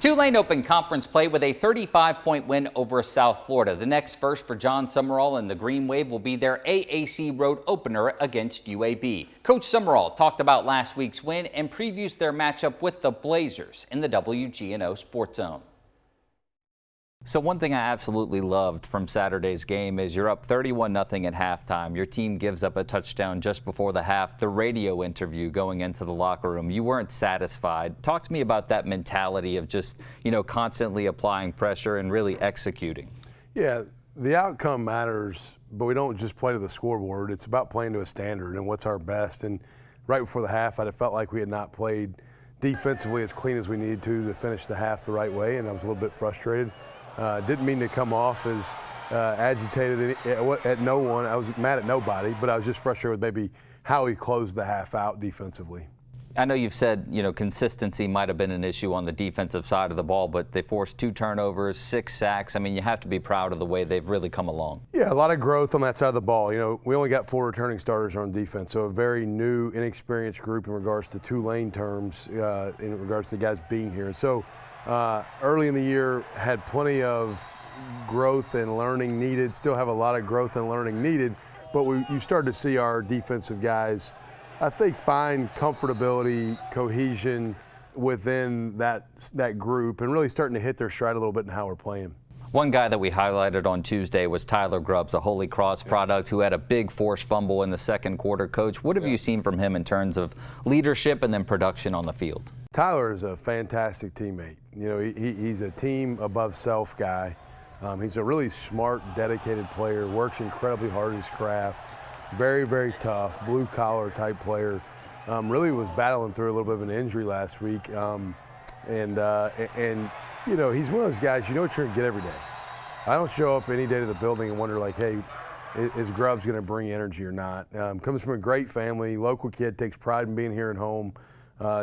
Tulane opened conference play with a 35-point win over South Florida. The next first for John Summerall and the Green Wave will be their AAC road opener against UAB. Coach Summerall talked about last week's win and previews their matchup with the Blazers in the WGNO Sports Zone. So one thing I absolutely loved from Saturday's game is you're up 31-0 at halftime. Your team gives up a touchdown just before the half. The radio interview going into the locker room, you weren't satisfied. Talk to me about that mentality of just, constantly applying pressure and really executing. Yeah, the outcome matters, but we don't just play to the scoreboard. It's about playing to a standard and what's our best. And right before the half, I felt like we had not played defensively as clean as we needed to finish the half the right way, and I was a little bit frustrated. Didn't mean to come off as agitated at no one. I was mad at nobody, but I was just frustrated with maybe how he closed the half out defensively. I know you've said, consistency might have been an issue on the defensive side of the ball, but they forced 2 turnovers, 6 sacks. I mean, you have to be proud of the way they've really come along. Yeah, a lot of growth on that side of the ball. We only got 4 returning starters on defense, so a very new, inexperienced group in regards to Tulane terms, in regards to the guys being here. So early in the year, had plenty of growth and learning needed, still have a lot of growth and learning needed, but you started to see our defensive guys, I think, find comfortability, cohesion within that group and really starting to hit their stride a little bit in how we're playing. One guy that we highlighted on Tuesday was Tyler Grubbs, a Holy Cross product who had a big forced fumble in the second quarter. Coach, what have you seen from him in terms of leadership and then production on the field? Tyler is a fantastic teammate. He's a team above self guy. He's a really smart, dedicated player, works incredibly hard at his craft, very, very tough, blue collar type player. Really was battling through a little bit of an injury last week. He's one of those guys, you know what you're going to get every day. I don't show up any day to the building and wonder like, hey, is Grubbs going to bring energy or not? Comes from a great family, local kid, takes pride in being here at home.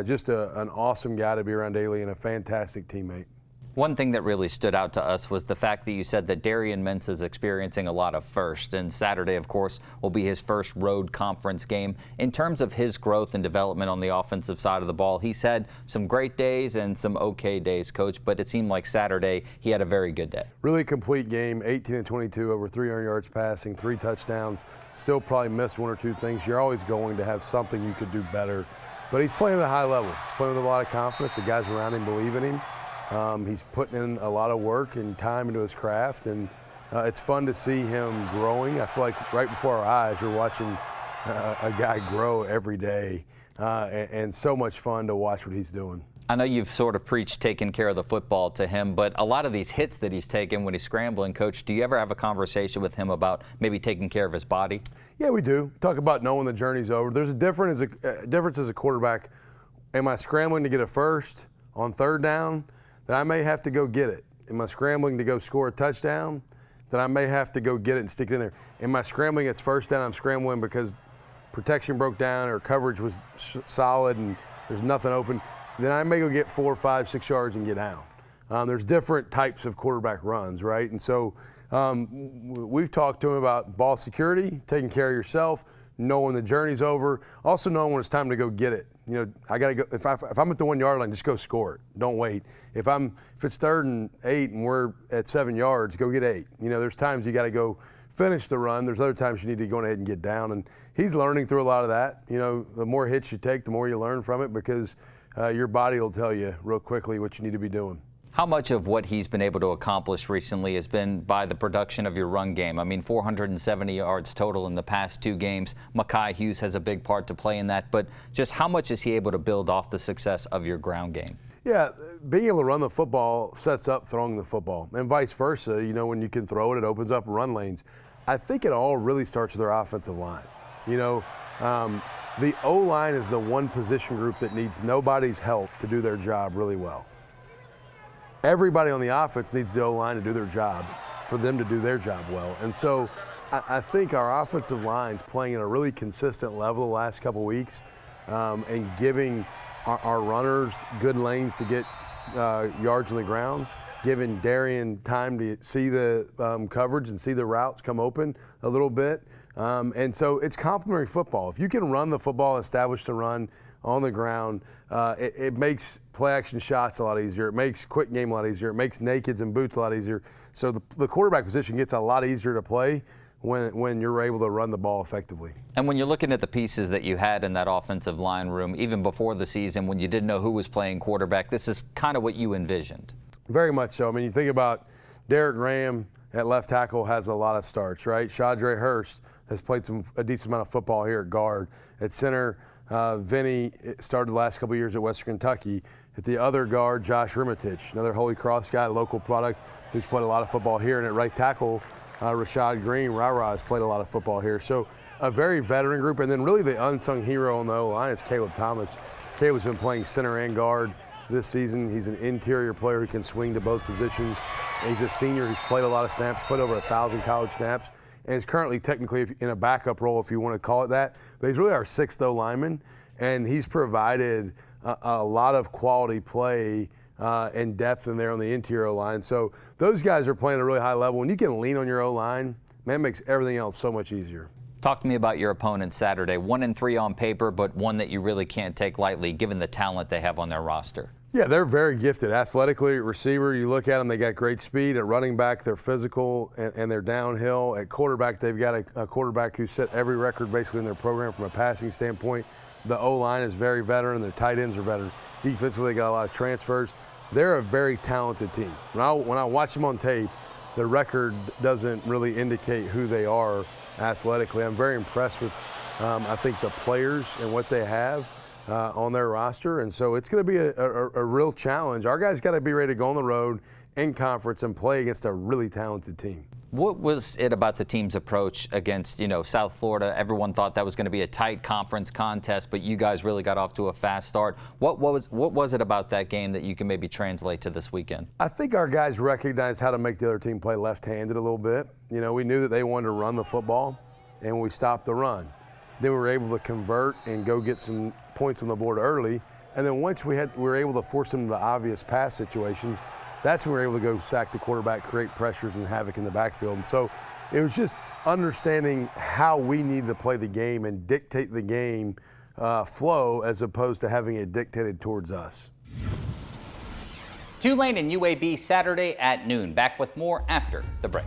Just an awesome guy to be around daily and a fantastic teammate. One thing that really stood out to us was the fact that you said that Darian Mintz is experiencing a lot of firsts, and Saturday, of course, will be his first road conference game. In terms of his growth and development on the offensive side of the ball, he's had some great days and some okay days, Coach, but it seemed like Saturday he had a very good day. Really complete game, 18-22, over 300 yards passing, 3 touchdowns. Still probably missed 1 or 2 things. You're always going to have something you could do better. But he's playing at a high level. He's playing with a lot of confidence. The guys around him believe in him. He's putting in a lot of work and time into his craft, and it's fun to see him growing. I feel like right before our eyes, we're watching a guy grow every day, and so much fun to watch what he's doing. I know you've sort of preached taking care of the football to him, but a lot of these hits that he's taken when he's scrambling, Coach, do you ever have a conversation with him about maybe taking care of his body? Yeah, we do. Talk about knowing the journey's over. There's a difference as a quarterback. Am I scrambling to get a first on 3rd down? Then I may have to go get it. Am I scrambling to go score a touchdown? Then I may have to go get it and stick it in there. Am I scrambling it's 1st down? I'm scrambling because protection broke down or coverage was solid and there's nothing open. Then I may go get 4, 5, 6 yards and get down. There's different types of quarterback runs, right? And so we've talked to him about ball security, taking care of yourself, knowing the journey's over, also knowing when it's time to go get it. I got to go. If I'm at the 1 yard line, just go score it. Don't wait. If it's 3rd and 8 and we're at 7 yards, go get 8. There's times you got to go finish the run. There's other times you need to go ahead and get down. And he's learning through a lot of that. The more hits you take, the more you learn from it because your body will tell you real quickly what you need to be doing. How much of what he's been able to accomplish recently has been by the production of your run game? I mean, 470 yards total in the past 2 games. Mekhi Hughes has a big part to play in that, but just how much is he able to build off the success of your ground game? Yeah, being able to run the football sets up throwing the football, and vice versa. When you can throw it, it opens up run lanes. I think it all really starts with our offensive line. The O-line is the one position group that needs nobody's help to do their job really well. Everybody on the offense needs the O-line to do their job for them to do their job well. And so I think our offensive line's playing at a really consistent level the last couple weeks and giving our runners good lanes to get yards on the ground, giving Darian time to see the coverage and see the routes come open a little bit. And so it's complementary football. If you can run the football, establish the run, on the ground. It makes play action shots a lot easier. It makes quick game a lot easier. It makes nakeds and boots a lot easier. So the quarterback position gets a lot easier to play when you're able to run the ball effectively. And when you're looking at the pieces that you had in that offensive line room, even before the season, when you didn't know who was playing quarterback, this is kind of what you envisioned. Very much so. I mean, you think about Derek Graham at left tackle has a lot of starts, right? Shadre Hurst has played a decent amount of football here at guard. At center, Vinny started the last couple of years at Western Kentucky. At the other guard, Josh Rimatich, another Holy Cross guy, local product, who's played a lot of football here. And at right tackle, Rashad Green, Rara, has played a lot of football here. So a very veteran group. And then really the unsung hero on the O-line is Caleb Thomas. Caleb's been playing center and guard this season. He's an interior player who can swing to both positions. And he's a senior who's played a lot of snaps, played over 1,000 college snaps, and is currently technically in a backup role, if you want to call it that. But he's really our sixth O lineman, and he's provided a lot of quality play and depth in there on the interior line. So those guys are playing at a really high level. When you can lean on your O-line, man, it makes everything else so much easier. Talk to me about your opponent Saturday. 1-3 on paper, but one that you really can't take lightly given the talent they have on their roster. Yeah, they're very gifted. Athletically, at receiver, you look at them, they got great speed. At running back, they're physical and they're downhill. At quarterback, they've got a quarterback who set every record basically in their program from a passing standpoint. The O-line is very veteran. Their tight ends are veteran. Defensively, they got a lot of transfers. They're a very talented team. When I watch them on tape, the record doesn't really indicate who they are athletically. I'm very impressed with, I think, the players and what they have on their roster, and so it's going to be a real challenge. Our guys got to be ready to go on the road in conference and play against a really talented team. What was it about the team's approach against, South Florida? Everyone thought that was going to be a tight conference contest, but you guys really got off to a fast start. What was it about that game that you can maybe translate to this weekend? I think our guys recognized how to make the other team play left-handed a little bit. We knew that they wanted to run the football, and we stopped the run. Then we were able to convert and go get some points on the board early. And then once we were able to force them into obvious pass situations, that's when we were able to go sack the quarterback, create pressures and havoc in the backfield. And so it was just understanding how we needed to play the game and dictate the game flow as opposed to having it dictated towards us. Tulane and UAB Saturday at noon. Back with more after the break.